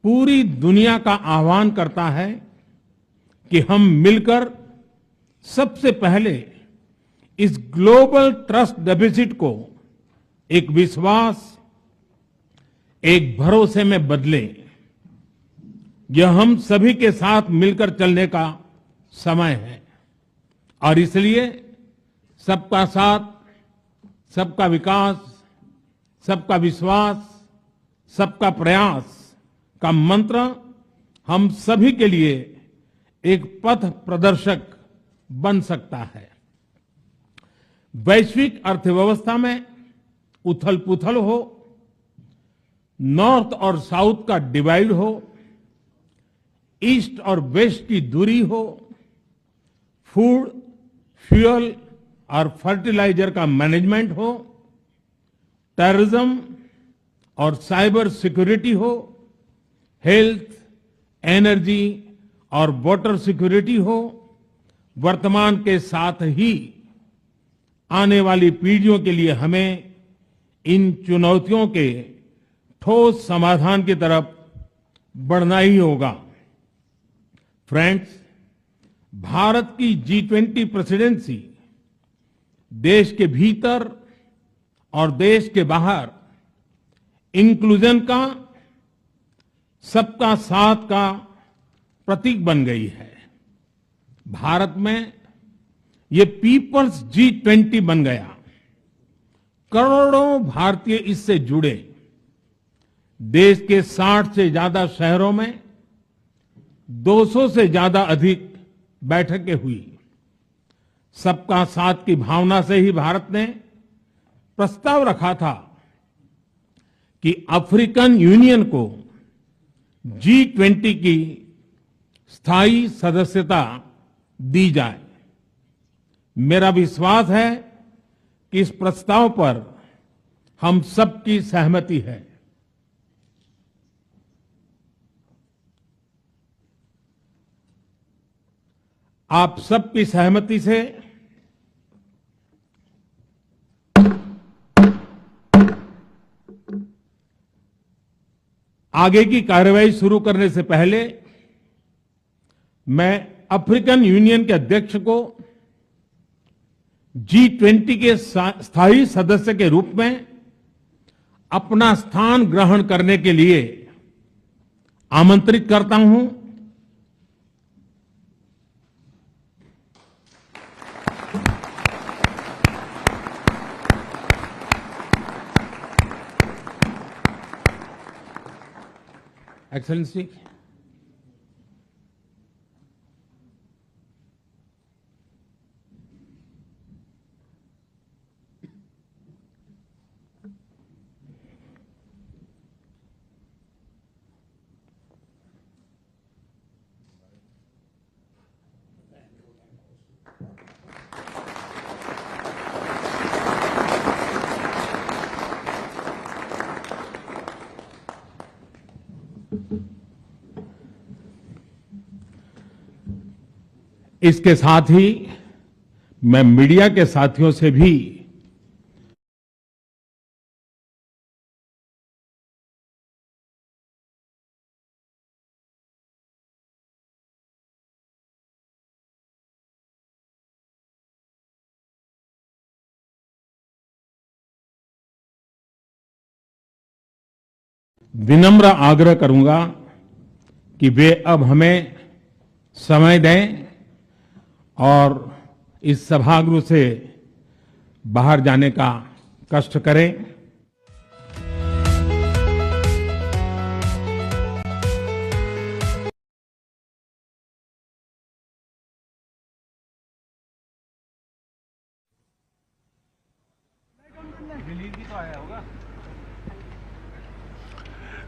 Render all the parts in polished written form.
पूरी दुनिया का आह्वान करता है कि हम मिलकर सबसे पहले इस ग्लोबल ट्रस्ट डेफिसिट को एक विश्वास, एक भरोसे में बदलें। यह हम सभी के साथ मिलकर चलने का समय है और इसलिए सबका साथ, सबका विकास, सबका विश्वास, सबका प्रयास का मंत्र हम सभी के लिए एक पथ प्रदर्शक बन सकता है। वैश्विक अर्थव्यवस्था में उथल-पुथल हो, नॉर्थ और साउथ का डिवाइड हो, ईस्ट और वेस्ट की दूरी हो, फूड, फ्यूल और फर्टिलाइजर का मैनेजमेंट हो, टेररिज्म और साइबर सिक्योरिटी हो, हेल्थ, एनर्जी और वाटर सिक्योरिटी हो, वर्तमान के साथ ही आने वाली पीढ़ियों के लिए हमें इन चुनौतियों के ठोस समाधान की तरफ बढ़ना ही होगा। फ्रेंड्स, भारत की G20 प्रेसिडेंसी देश के भीतर और देश के बाहर इंक्लूजन का, सबका साथ का प्रतीक बन गई है। भारत में ये पीपल्स G20 बन गया। करोड़ों भारतीय इससे जुड़े। देश के 60 से ज्यादा शहरों में 200 से ज्यादा अधिक बैठकें हुई। सबका साथ की भावना से ही भारत ने प्रस्ताव रखा था कि अफ्रीकन यूनियन को G20 की स्थायी सदस्यता दी जाए। मेरा विश्वास है कि इस प्रस्ताव पर हम सबकी सहमति है। आप सबकी सहमति से आगे की कार्रवाई शुरू करने से पहले मैं अफ्रीकन यूनियन के अध्यक्ष को G20 के स्थायी सदस्य के रूप में अपना स्थान ग्रहण करने के लिए आमंत्रित करता हूं। एक्सेलेंसी, इसके साथ ही मैं मीडिया के साथियों से भी विनम्र आग्रह करूंगा कि वे अब हमें समय दें और इस सभागृह से बाहर जाने का कष्ट करें।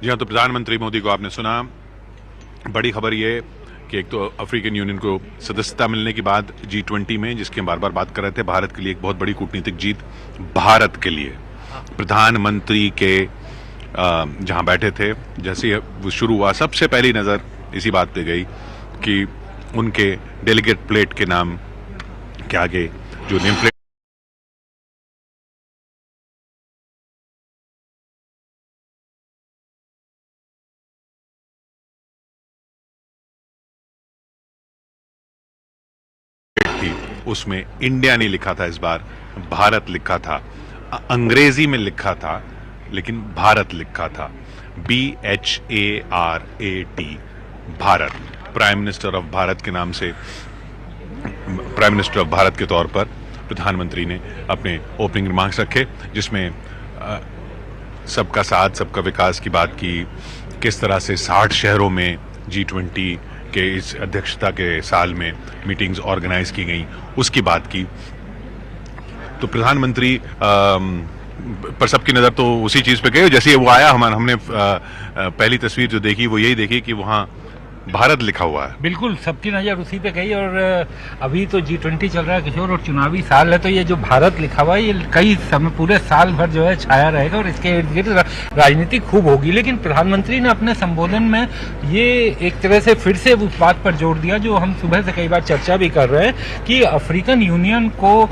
जी हाँ, तो प्रधानमंत्री मोदी को आपने सुना। बड़ी खबर ये कि एक तो अफ्रीकन यूनियन को सदस्यता मिलने के बाद G20 में, जिसकी हम बार बार बात कर रहे थे, भारत के लिए एक बहुत बड़ी कूटनीतिक जीत। भारत के लिए प्रधानमंत्री के जहां बैठे थे, जैसे वो शुरू हुआ, सबसे पहली नजर इसी बात पे गई कि उनके डेलीगेट प्लेट के नाम के आगे जो नेम प्लेट उसमें इंडिया नहीं लिखा था, इस बार भारत लिखा था। अंग्रेजी में लिखा था लेकिन भारत लिखा था, BHARAT, Bharat. Prime minister of Bharat के नाम से, प्राइम मिनिस्टर ऑफ भारत के तौर पर प्रधानमंत्री ने अपने ओपनिंग रिमार्क्स रखे, जिसमें सबका साथ सबका विकास की बात की, किस तरह से 60 शहरों में G20 के इस अध्यक्षता के साल में मीटिंग्स ऑर्गेनाइज की गई, उसकी बात की। तो प्रधानमंत्री पर सबकी नजर तो उसी चीज पे गई। जैसे वो आया, हमने पहली तस्वीर जो देखी वो यही देखी कि वहां भारत लिखा हुआ है। बिल्कुल, सबकी नज़र उसी पे गई। और अभी तो G20 चल रहा है किशोर, और चुनावी साल है, तो ये जो भारत लिखा हुआ है ये कई समय पूरे साल भर जो है छाया रहेगा और इसके इर्द गिर्द राजनीति खूब होगी। लेकिन प्रधानमंत्री ने अपने संबोधन में ये एक तरह से फिर से उस बात पर जोर दिया जो हम सुबह से कई बार चर्चा भी कर रहे हैं कि अफ्रीकन यूनियन को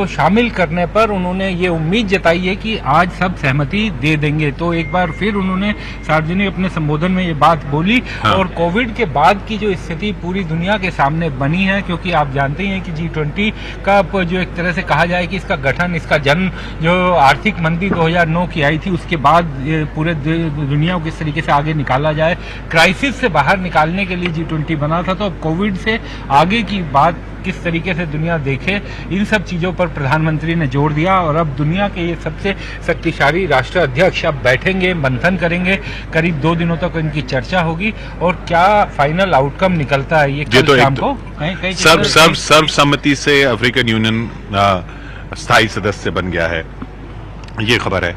शामिल करने पर उन्होंने ये उम्मीद जताई है कि आज सब सहमति दे देंगे। तो एक बार फिर उन्होंने सार्वजनिक अपने संबोधन में ये बात बोली। हाँ। और कोविड के बाद की जो स्थिति पूरी दुनिया के सामने बनी है, क्योंकि आप जानते हैं कि G20 का जो एक तरह से कहा जाए कि इसका गठन, इसका जन्म जो आर्थिक मंदी 2009 की आई थी उसके बाद पूरे दुनिया को किस तरीके से आगे निकाला जाए, क्राइसिस से बाहर निकालने के लिए G20 बना था। तो अब कोविड से आगे की बात किस तरीके से दुनिया देखे, इन सब चीजों पर प्रधानमंत्री ने जोर दिया। और अब दुनिया के ये सबसे शक्तिशाली राष्ट्र अध्यक्ष अब बैठेंगे, मंथन करेंगे, करीब 2 दिनों तक इनकी चर्चा होगी और क्या फाइनल आउटकम निकलता है ये कल तो शाम को सर्वसम्मति से अफ्रीकन यूनियन स्थायी सदस्य बन गया है, ये खबर है,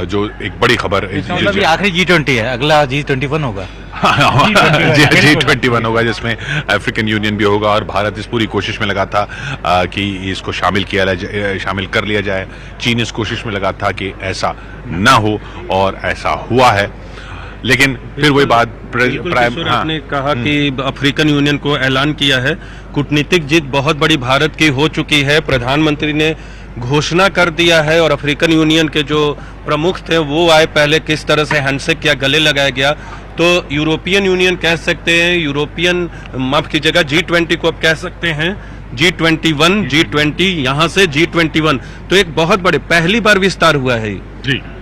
जो एक बड़ी खबर। मतलब आखिरी G20 है, अगला G21 होगा। G21 होगा जिसमें अफ्रीकन यूनियन भी होगा और भारत इस पूरी कोशिश में लगा था कि इसको शामिल कर लिया जाए। चीन इस कोशिश में लगा था कि ऐसा ना हो और ऐसा हुआ है। लेकिन फिर वही बात आपने कहा कि अफ्रीकन यूनियन को ऐलान किया है, कूटनीतिक जीत बहुत बड़ी भारत की हो चुकी है, प्रधानमंत्री ने घोषणा कर दिया है और अफ्रीकन यूनियन के जो प्रमुख थे वो आए, पहले किस तरह से हैंडशेक किया, गले लगाया गया। तो यूरोपियन यूनियन कह सकते हैं, माफ कीजिएगा, G20 को अब कह सकते हैं G21, G20 यहाँ से G21। तो एक बहुत बड़े पहली बार विस्तार हुआ है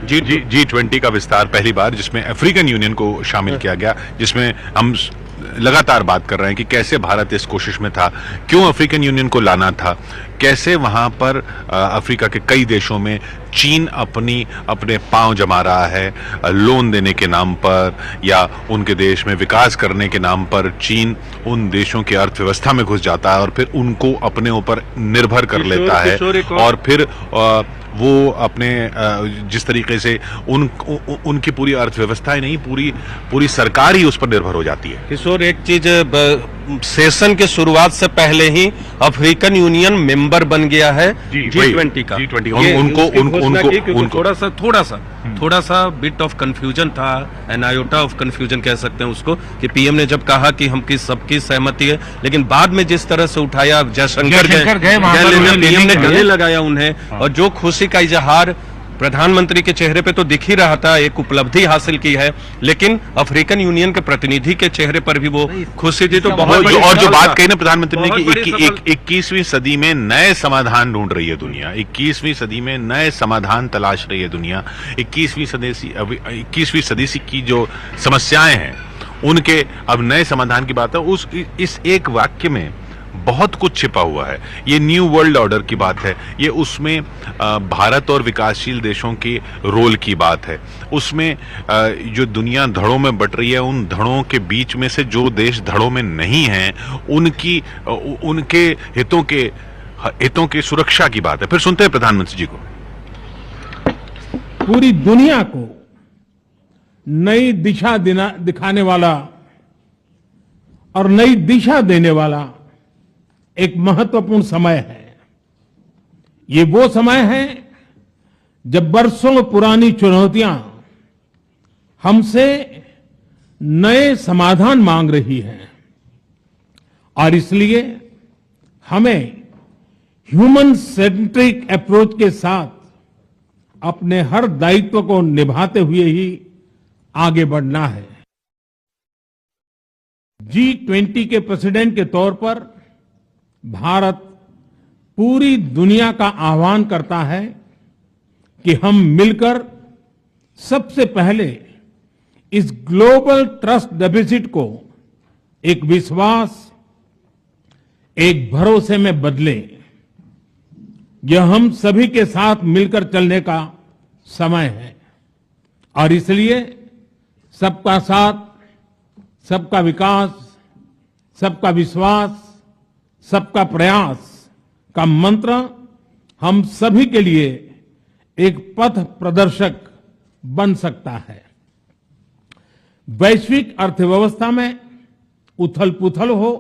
G20 का विस्तार पहली बार, जिसमें अफ्रीकन यूनियन को शामिल किया गया, जिसमें हम लगातार बात कर रहे हैं कि कैसे भारत इस कोशिश में था, क्यों अफ्रीकन यूनियन को लाना था, कैसे वहां पर अफ्रीका के कई देशों में चीन अपने पांव जमा रहा है, लोन देने के नाम पर या उनके देश में विकास करने के नाम पर चीन उन देशों की अर्थव्यवस्था में घुस जाता है और फिर उनको अपने ऊपर निर्भर कर लेता है और फिर वो अपने जिस तरीके से उनकी पूरी अर्थव्यवस्था ही नहीं, पूरी सरकार ही उस पर निर्भर हो जाती है। किशोर, एक चीज, सेशन के शुरुआत से पहले ही अफ्रीकन यूनियन मेंबर बन गया है G20 का। उनको थोड़ा सा बिट ऑफ कंफ्यूजन था, एन आयोटा ऑफ कंफ्यूजन कह सकते हैं उसको, कि पीएम ने जब कहा कि हमकी सबकी सहमति है, लेकिन बाद में जिस तरह से उठाया, जयशंकर गए, पीएम ने गले लगाया उन्हें, और जो खुशी का इजहार प्रधानमंत्री के चेहरे पे तो दिख ही रहा था, एक उपलब्धि हासिल की है, लेकिन अफ्रीकन यूनियन के प्रतिनिधि के चेहरे पर भी वो खुशी थी। तो बहुत और जो बात कही ना प्रधानमंत्री ने कि 21वीं सदी में नए समाधान ढूंढ रही है दुनिया, 21वीं सदी में नए समाधान तलाश रही है दुनिया, 21वीं सदी की जो समस्याएं हैं उनके अब नए समाधान की बात है। इस एक वाक्य में बहुत कुछ छिपा हुआ है। ये न्यू वर्ल्ड ऑर्डर की बात है, ये उसमें भारत और विकासशील देशों के रोल की बात है, उसमें जो दुनिया धड़ों में बट रही है उन धड़ों के बीच में से जो देश धड़ों में नहीं हैं उनके हितों के सुरक्षा की बात है। फिर सुनते हैं प्रधानमंत्री जी को। पूरी दुनिया को नई दिशा दिखाने वाला और नई दिशा देने वाला एक महत्वपूर्ण समय है। ये वो समय है जब बरसों पुरानी चुनौतियां हमसे नए समाधान मांग रही हैं और इसलिए हमें ह्यूमन सेंट्रिक अप्रोच के साथ अपने हर दायित्व को निभाते हुए ही आगे बढ़ना है। G20 के प्रेसिडेंट के तौर पर भारत पूरी दुनिया का आह्वान करता है कि हम मिलकर सबसे पहले इस ग्लोबल ट्रस्ट डेफिसिट को एक विश्वास, एक भरोसे में बदलें। यह हम सभी के साथ मिलकर चलने का समय है और इसलिए सबका साथ, सबका विकास, सबका विश्वास, सबका प्रयास का मंत्र हम सभी के लिए एक पथ प्रदर्शक बन सकता है। वैश्विक अर्थव्यवस्था में उथल-पुथल हो,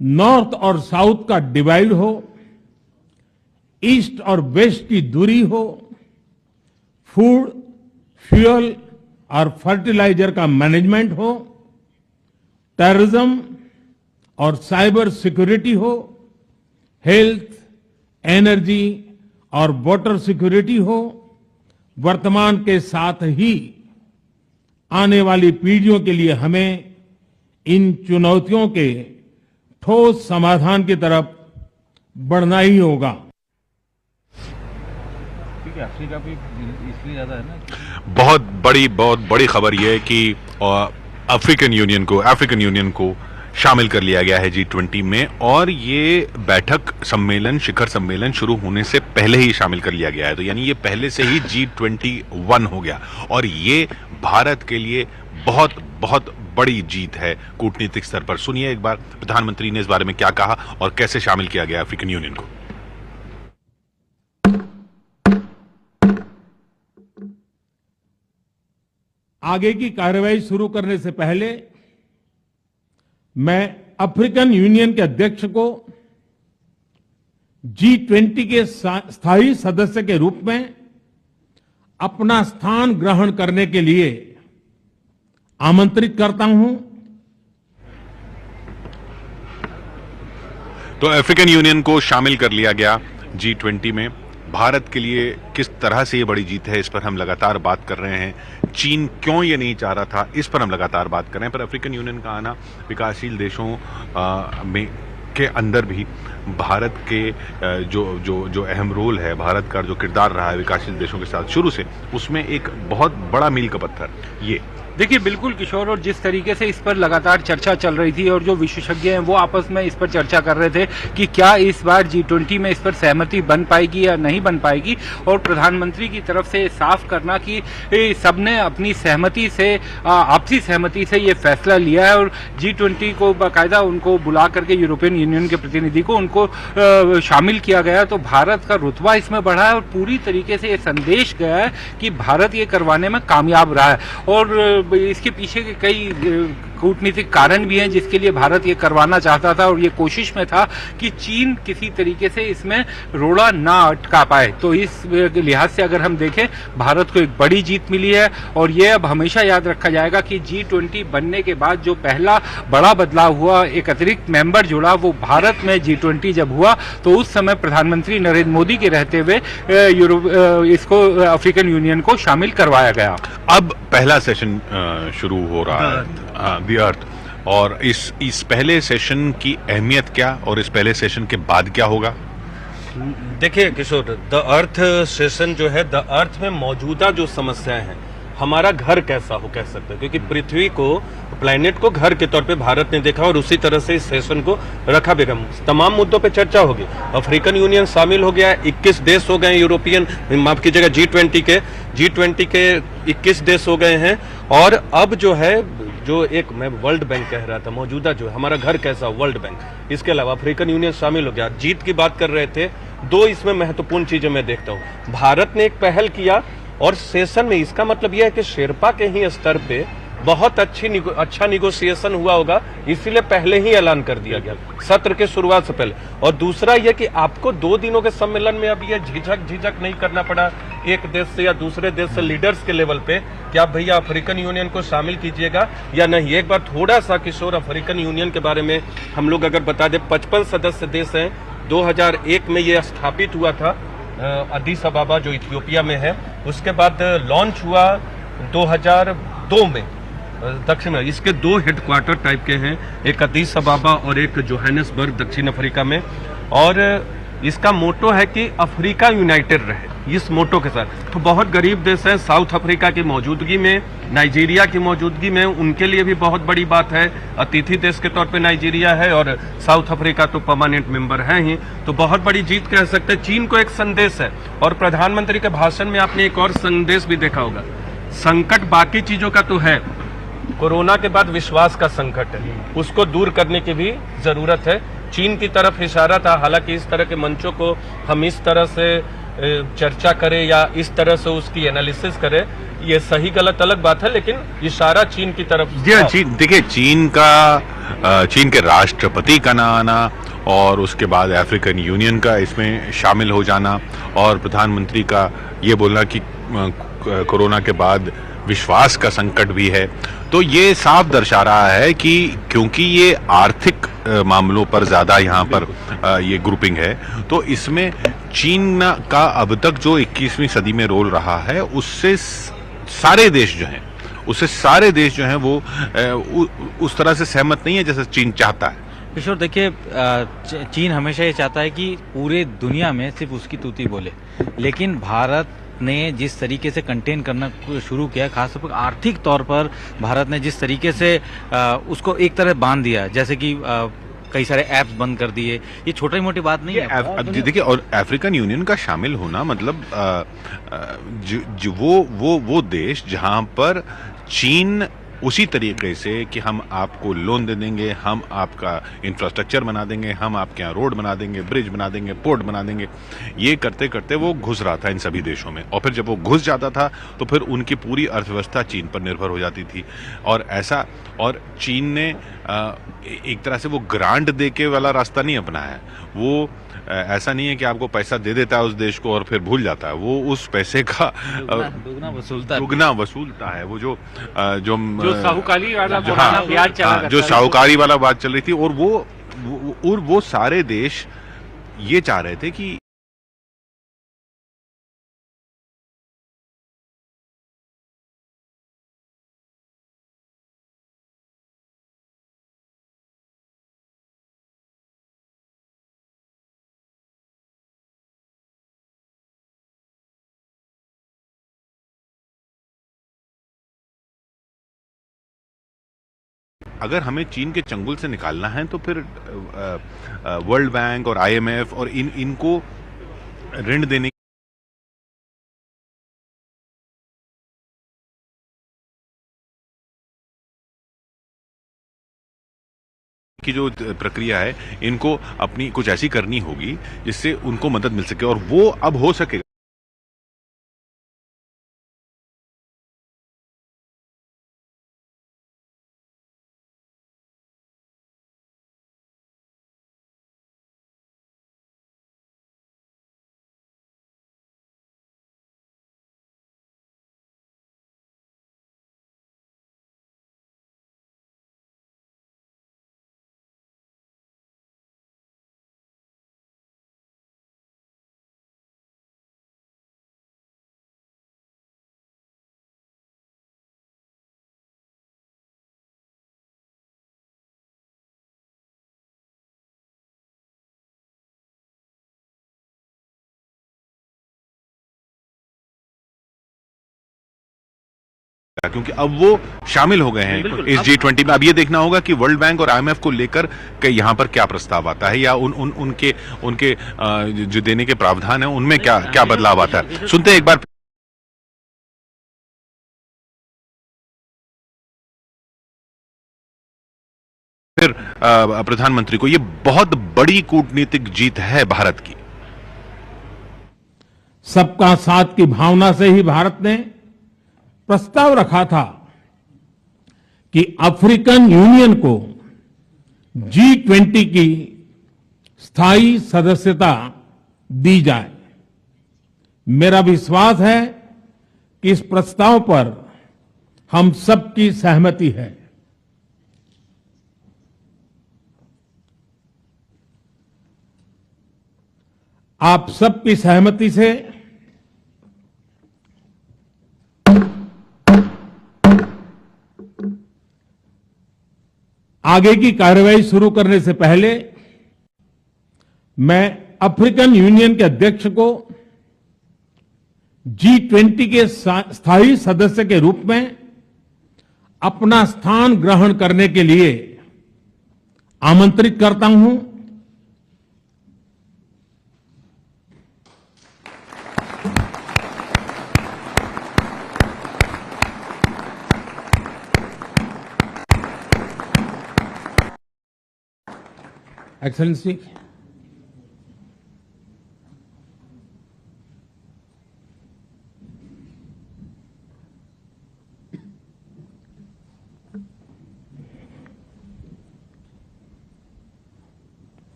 नॉर्थ और साउथ का डिवाइड हो, ईस्ट और वेस्ट की दूरी हो, फूड, फ्यूल और फर्टिलाइजर का मैनेजमेंट हो, टेररिज्म और साइबर सिक्योरिटी हो, हेल्थ, एनर्जी और वाटर सिक्योरिटी हो, वर्तमान के साथ ही आने वाली पीढ़ियों के लिए हमें इन चुनौतियों के ठोस समाधान की तरफ बढ़ना ही होगा। अफ्रीका भी इसलिए ज्यादा है ना। बहुत बड़ी खबर यह है कि अफ्रीकन यूनियन को शामिल कर लिया गया है G20 में, और ये बैठक सम्मेलन, शिखर सम्मेलन शुरू होने से पहले ही शामिल कर लिया गया है। तो यानी ये पहले से ही G21 हो गया, और ये भारत के लिए बहुत बहुत बड़ी जीत है कूटनीतिक स्तर पर। सुनिए एक बार प्रधानमंत्री ने इस बारे में क्या कहा और कैसे शामिल किया गया अफ्रीकन यूनियन को। आगे की कार्रवाई शुरू करने से पहले मैं अफ्रीकन यूनियन के अध्यक्ष को G20 के स्थायी सदस्य के रूप में अपना स्थान ग्रहण करने के लिए आमंत्रित करता हूं। तो अफ्रीकन यूनियन को शामिल कर लिया गया G20 में। भारत के लिए किस तरह से ये बड़ी जीत है, इस पर हम लगातार बात कर रहे हैं। चीन क्यों ये नहीं चाह रहा था, इस पर हम लगातार बात कर रहे हैं। पर अफ्रीकन यूनियन का आना, विकासशील देशों में के अंदर भी भारत के जो अहम रोल है, भारत का जो किरदार रहा है विकासशील देशों के साथ शुरू से, उसमें एक बहुत बड़ा मील का पत्थर ये। देखिए बिल्कुल किशोर, और जिस तरीके से इस पर लगातार चर्चा चल रही थी और जो विशेषज्ञ हैं वो आपस में इस पर चर्चा कर रहे थे कि क्या इस बार G20 में इस पर सहमति बन पाएगी या नहीं बन पाएगी, और प्रधानमंत्री की तरफ से साफ करना कि सबने अपनी सहमति से, आपसी सहमति से ये फैसला लिया है, और G20 को बाकायदा उनको बुला करके यूरोपियन यूनियन के प्रतिनिधि को उनको शामिल किया गया। तो भारत का रुतबा इसमें बढ़ा है और पूरी तरीके से ये संदेश गया है कि भारत ये करवाने में कामयाब रहा है। और इसके पीछे के कई कूटनीतिक कारण भी हैं जिसके लिए भारत ये करवाना चाहता था, और ये कोशिश में था कि चीन किसी तरीके से इसमें रोड़ा ना अटका पाए। तो इस लिहाज से अगर हम देखें, भारत को एक बड़ी जीत मिली है, और ये अब हमेशा याद रखा जाएगा कि G20 बनने के बाद जो पहला बड़ा बदलाव हुआ, एक अतिरिक्त मेंबर जुड़ा, वो भारत में G20 जब हुआ तो उस समय प्रधानमंत्री नरेंद्र मोदी के रहते हुए इसको अफ्रीकन यूनियन को शामिल करवाया गया। अब पहला सेशन शुरू हो रहा है, दी अर्थ, और इस पहले सेशन की अहमियत क्या, और इस पहले सेशन के बाद क्या होगा? देखिए किशोर, द अर्थ सेशन जो है, द अर्थ में मौजूदा जो समस्याएं हैं, हमारा घर कैसा हो कह सकते हैं, क्योंकि पृथ्वी को, प्लैनेट को घर के तौर पे भारत ने देखा, और उसी तरह से इस सेशन को रखा भी। तमाम मुद्दों पे चर्चा होगी। अफ्रीकन यूनियन शामिल हो गया है, 21 देश हो गए यूरोपियन, माफ कीजिएगा G20 के 21 देश हो गए हैं। और अब जो है, जो एक मैं वर्ल्ड बैंक कह रहा था, मौजूदा जो हमारा घर कैसा, वर्ल्ड बैंक, इसके अलावा अफ्रीकन यूनियन शामिल हो गया। जीत की बात कर रहे थे, दो इसमें महत्वपूर्ण चीजें मैं देखता हूँ। भारत ने एक पहल किया, और सेशन में इसका मतलब यह है कि शेरपा के ही स्तर पे बहुत अच्छा निगोशिएशन हुआ होगा, इसीलिए पहले ही ऐलान कर दिया गया सत्र के शुरुआत से पहले। और दूसरा यह कि आपको 2 दिनों के सम्मेलन में अब यह झिझक नहीं करना पड़ा एक देश से या दूसरे देश से, लीडर्स के लेवल पे, कि आप भैया अफ्रीकन यूनियन को शामिल कीजिएगा या नहीं। एक बार थोड़ा सा किशोर, अफ्रीकन यूनियन के बारे में हम लोग अगर बता दें, 55 सदस्य देश हैं। 2001 में यह स्थापित हुआ था अदीस अबाबा जो इथियोपिया में है, उसके बाद लॉन्च हुआ 2002 में दक्षिण में। इसके 2 हेडक्वार्टर टाइप के हैं, एक अदीस अबाबा और एक जोहानिसबर्ग दक्षिण अफ्रीका में। और इसका मोटो है कि अफ्रीका यूनाइटेड रहे। इस मोटो के साथ तो बहुत गरीब देश हैं, साउथ अफ्रीका की मौजूदगी में, नाइजीरिया की मौजूदगी में उनके लिए भी बहुत बड़ी बात है। अतिथि देश के तौर पे नाइजीरिया है और साउथ अफ्रीका तो परमानेंट मेंबर है ही, तो बहुत बड़ी जीत कह सकते हैं। चीन को एक संदेश है और प्रधानमंत्री के भाषण में आपने एक और संदेश भी देखा होगा। संकट बाकी चीजों का तो है, कोरोना के बाद विश्वास का संकट है, उसको दूर करने की भी जरूरत है। चीन की तरफ इशारा था, हालांकि इस तरह के मंचों को हम इस तरह से चर्चा करें या इस तरह से उसकी एनालिसिस करें, ये सही गलत अलग बात है, लेकिन इशारा चीन की तरफ। जी हाँ, चीन देखिए, चीन के राष्ट्रपति का ना आना और उसके बाद अफ्रीकन यूनियन का इसमें शामिल हो जाना और प्रधानमंत्री का ये बोलना कि कोरोना के बाद विश्वास का संकट भी है, तो ये साफ दर्शा रहा है कि क्योंकि ये आर्थिक मामलों पर ज्यादा यहाँ पर ये ग्रुपिंग है, तो इसमें चीन का अब तक जो 21वीं सदी में रोल रहा है उससे सारे देश जो हैं वो उस तरह से सहमत नहीं है जैसे चीन चाहता है। किशोर, देखिए, चीन हमेशा ये चाहता है कि पूरे दुनिया में सिर्फ उसकी तूती बोले, लेकिन भारत ने जिस तरीके से कंटेन करना शुरू किया, खासतौर पर आर्थिक तौर पर भारत ने जिस तरीके से उसको एक तरह बांध दिया, जैसे कि कई सारे ऐप्स बंद कर दिए, ये छोटी मोटी बात नहीं है। देखिए, और अफ्रीकन यूनियन का शामिल होना मतलब वो देश जहां पर चीन उसी तरीके से कि हम आपको लोन दे देंगे, हम आपका इंफ्रास्ट्रक्चर बना देंगे, हम आपके यहाँ रोड बना देंगे, ब्रिज बना देंगे, पोर्ट बना देंगे, ये करते करते वो घुस रहा था इन सभी देशों में, और फिर जब वो घुस जाता था तो फिर उनकी पूरी अर्थव्यवस्था चीन पर निर्भर हो जाती थी। और चीन ने एक तरह से वो ग्रांट दे के वाला रास्ता नहीं अपनाया है। वो ऐसा नहीं है कि आपको पैसा दे देता है उस देश को और फिर भूल जाता है, वो उस पैसे का दुगना वसूलता है। वो जो साहूकारी वाला जो साहूकारी वाला बात चल रही थी, और वो सारे देश ये चाह रहे थे कि अगर हमें चीन के चंगुल से निकालना है तो फिर वर्ल्ड बैंक और IMF और इनको ऋण देने की जो प्रक्रिया है, इनको अपनी कुछ ऐसी करनी होगी जिससे उनको मदद मिल सके, और वो अब हो सकेगा। क्योंकि अब वो शामिल हो गए हैं इस G20 में। अब ये देखना होगा कि वर्ल्ड बैंक और IMF को लेकर के यहाँ पर क्या प्रस्ताव आता है, या उनके जो देने के प्रावधान है उनमें क्या बदलाव आता है। सुनते हैं एक बार फिर प्रधानमंत्री को। ये बहुत बड़ी कूटनीतिक जीत है भारत की। सबका साथ की भावना से ही भारत ने प्रस्ताव रखा था कि अफ्रीकन यूनियन को G20 की स्थायी सदस्यता दी जाए। मेरा विश्वास है कि इस प्रस्ताव पर हम सबकी सहमति है। आप सबकी सहमति से आगे की कार्रवाई शुरू करने से पहले मैं अफ्रीकन यूनियन के अध्यक्ष को G20 के स्थायी सदस्य के रूप में अपना स्थान ग्रहण करने के लिए आमंत्रित करता हूं। एक्सेलेंसी,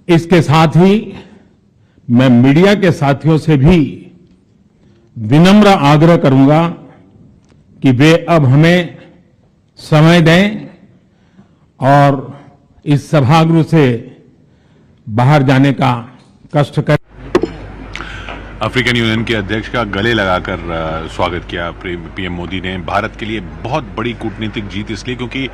इसके साथ ही मैं मीडिया के साथियों से भी विनम्र आग्रह करूंगा कि वे अब हमें समय दें और इस सभागृह से बाहर जाने का कष्ट करें। अफ्रीकन यूनियन के अध्यक्ष का गले लगाकर स्वागत किया पीएम मोदी ने। भारत के लिए बहुत बड़ी कूटनीतिक जीत इसलिए क्योंकि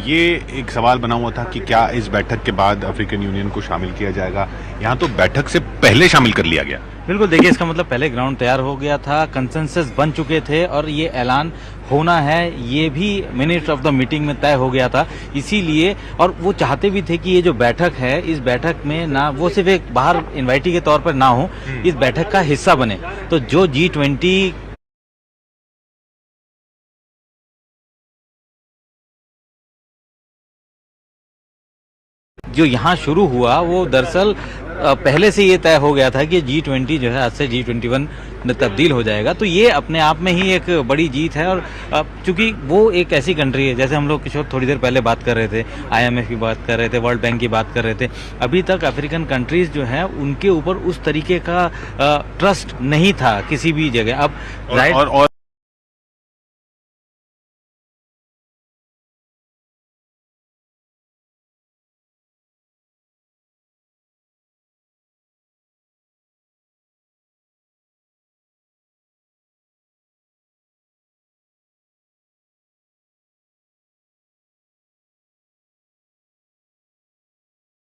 ये एक सवाल बना हुआ था कि क्या इस बैठक के बाद अफ्रीकन यूनियन को शामिल किया जाएगा। यहाँ तो बैठक से पहले शामिल कर लिया गया। बिल्कुल, देखिए इसका मतलब पहले ग्राउंड तैयार हो गया था, कंसेंसस बन चुके थे और ये ऐलान होना है ये भी मिनट ऑफ द मीटिंग में तय हो गया था। इसीलिए और वो चाहते भी थे कि ये जो बैठक है इस बैठक में ना वो सिर्फ एक बाहर इन्वाइटी के तौर पर ना हो, इस बैठक का हिस्सा बने। तो जो G20 जो यहाँ शुरू हुआ वो दरअसल पहले से ये तय हो गया था कि G20 जो है आज से G21 में तब्दील हो जाएगा। तो ये अपने आप में ही एक बड़ी जीत है और चूंकि वो एक ऐसी कंट्री है, जैसे हम लोग किशोर थोड़ी देर पहले बात कर रहे थे, IMF की बात कर रहे थे, वर्ल्ड बैंक की बात कर रहे थे, अभी तक अफ्रीकन कंट्रीज जो है उनके ऊपर उस तरीके का ट्रस्ट नहीं था किसी भी जगह। अब और